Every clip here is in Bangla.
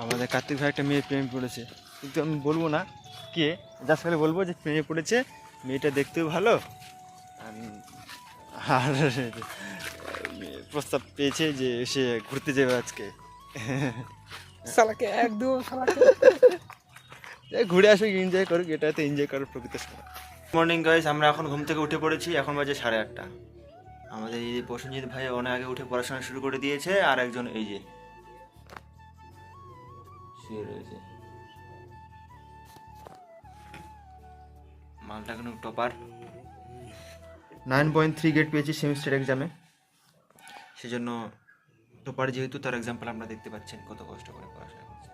আমাদের কার্তিক ভাই একটা মেয়ে প্রেমে পড়েছে, কিন্তু আমি বলবো না কে, জাস্ট খালি বলবো যে প্রেমে পড়েছে, মেয়েটা দেখতেও ভালো আর প্রস্তাব পেয়েছে যে সে ঘুরতে যাবে আজকে। শালাকে একদম শালাকে ঘুরে আসুক, এনজয় করুক, এটাতে এনজয় করার প্রকৃত সময়। মর্নিং গাইস, আমরা এখন ঘুম থেকে উঠে পড়েছি, এখন বাজে 8:30। আমাদের এই যে প্রসেনজিৎ ভাই অনেক আগে উঠে পড়াশোনা শুরু করে দিয়েছে, আর একজন এই যে শুয়ে রয়েছে, মালটা কোনো টপার, 9.3 গ্রেড পেয়েছি সেমিস্টার এক্সামে, সেজন্য টপার যেহেতু তার এক্সাম্পল আপনারা দেখতে পাচ্ছেন কত কষ্ট করে পড়াশোনা করছে।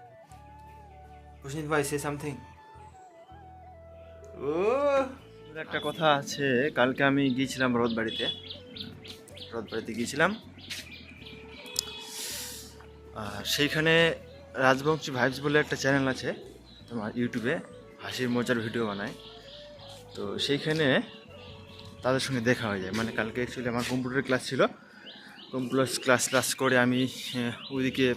প্রসেনজিৎ ভাই সে সামথিং। ও একটা কথা আছে, কালকে আমি গিয়েছিলাম রথবাড়িতে গিয়েছিলাম, আর সেইখানে রাজবংশী ভাইবস বলে একটা চ্যানেল আছে তোমার ইউটিউবে, হাসির মজার ভিডিও বানায়, তো সেইখানে তাদের সঙ্গে দেখা হয়ে যায়। মানে কালকে অ্যাকচুয়ালি আমার কম্পিউটার ক্লাস ছিল, কম্পিউটার ক্লাস করে আমি ওইদিকে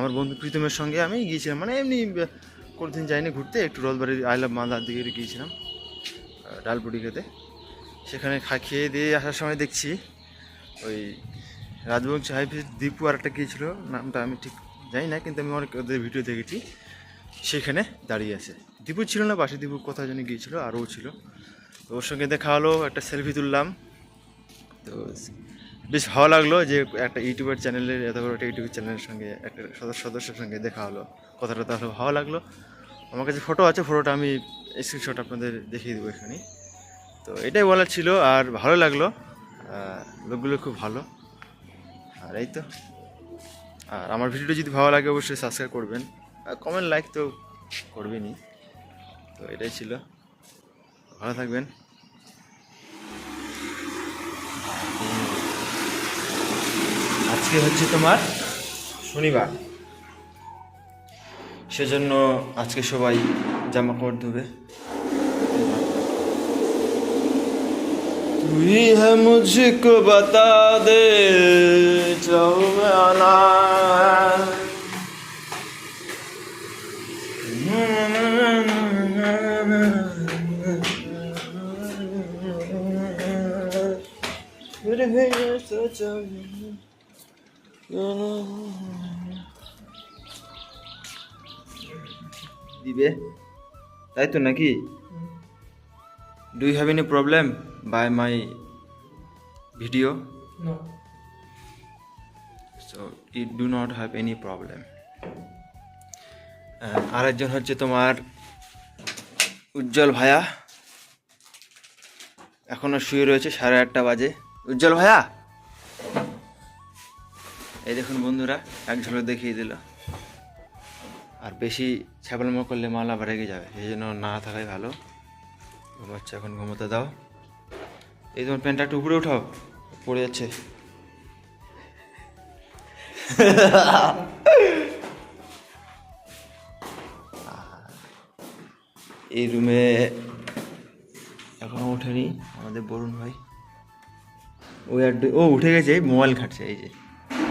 আমার বন্ধু প্রীতমের সঙ্গে আমি গিয়েছিলাম, মানে এমনি কোনোদিন যাইনি ঘুরতে, একটু রথবাড়ি আই লাভ মালদার দিকে গিয়েছিলাম ডালপুরি খেতে। সেখানে খেয়ে দিয়ে আসার সময় দেখছি ওই রাজবংশী হাইফিস দীপু আর একটা গিয়েছিল, নামটা আমি ঠিক জানি না, কিন্তু আমি অনেক ওদের ভিডিও দেখেছি, সেখানে দাঁড়িয়ে আছে। দীপু ছিল না, পাশে দীপু কোথাও জন্য গিয়েছিলো, আর ও ছিল, তো ওর সঙ্গে দেখা হলো, একটা সেলফি তুললাম, তো বেশ ভালো লাগলো যে একটা ইউটিউবার চ্যানেলের, এত বড় একটা ইউটিউব চ্যানেলের সঙ্গে একটা সদস্যের সঙ্গে দেখা হলো, কথাটা তাহলে ভালো লাগলো। আমার কাছে ফটো আছে, ফটোটা আমি স্ক্রিনশট আপনাদের দেখিয়ে দেবো এখানে। তো এটাই বলার ছিল, আর ভালো লাগলো, লোকগুলো খুব ভালো, আর এই তো। আর আমার ভিডিওটা যদি ভালো লাগে অবশ্যই সাবস্ক্রাইব করবেন, আর কমেন্ট লাইক তো করবেনই। তো এটাই ছিল, ভালো থাকবেন। আজকে হচ্ছে তোমার শনিবার, সেজন্য আজকে সবাই জামা কাপড় ধুবে। তুই হ্যাঁ মুঝকো বাতা দে চাও মে আনা, দিবে তাই তো নাকি? Do you have any problem by my video? No. So it do not have any problem. আরেকজন হচ্ছে তোমার উজ্জ্বল ভাইয়া, এখনো শুয়ে রয়েছে, 8:30 বাজে। উজ্জ্বল ভাইয়া, এই দেখুন বন্ধুরা, এক ঝলক দেখিয়ে দিল। আর বেশি ছ্যাবলামো করলে মাল আবার রেগে যাবে, সেই জন্য না থাকাই ভালো। ঘুমাচ্ছে, এখন ঘুমোতে দাও। এই তোমার প্যান্টটা একটু উপরে উঠাও, পড়ে যাচ্ছে। এই রুমে এখনো ওঠেনি আমাদের বরুণ ভাই, ও উঠে গেছে, মোবাইল ঘাঁটছে। এই যে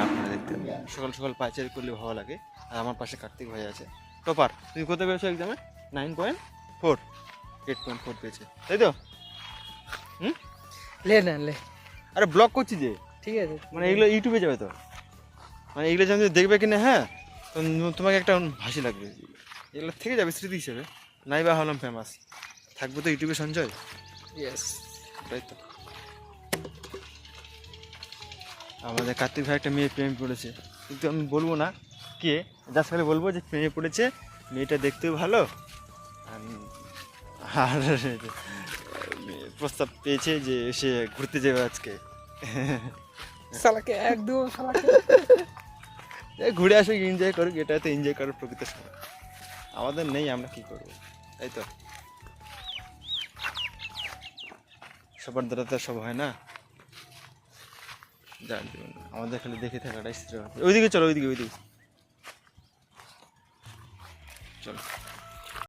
আপনারা দেখতে সকাল সকাল পায়চারি করলে ভালো লাগে। আর আমার পাশে কার্তিক ভাই আছে, টপার। তুমি কত পেয়েছো এক্সামে? 9.4, 8.4 পেয়েছে, তাই তো? ले ना ले আরে ব্লগ করছি যে, ठीक है মানে এগুলো ইউটিউবে যাবে তো, মানে এগুলো যেন দেখবে কিনা, হ্যাঁ, তো তোমাকে একটা হাসি লাগবে, এগুলো থেকে যাবে স্মৃতি হিসেবে। নাই বা হলাম ফেমাস, থাকবে তো ইউটিউবে সঞ্জয়। यस তাই তো। আমাদের কার্তিক ভাই একটা মেয়ে প্রেমে পড়েছে, কিন্তু আমি বলবো না কে, জাস্ট খালি বলবো যে প্রেমে পড়েছে, মেয়েটা দেখতেও ভালো আর প্রস্তাব পেয়েছে যে সে ঘুরতে যাবে আজকে। শালাকে একদম শালাকে ঘুরে আসুক, এনজয় করুক, এটাতে এনজয় করার প্রকৃত সময়। আমাদের নেই, আমরা কি করবো, তাই তো। সবার দ্বারা তো সব হয় না, যার জীবন আমাদের খালি দেখে থাকাটাই। ওইদিকে চলো, ওইদিকে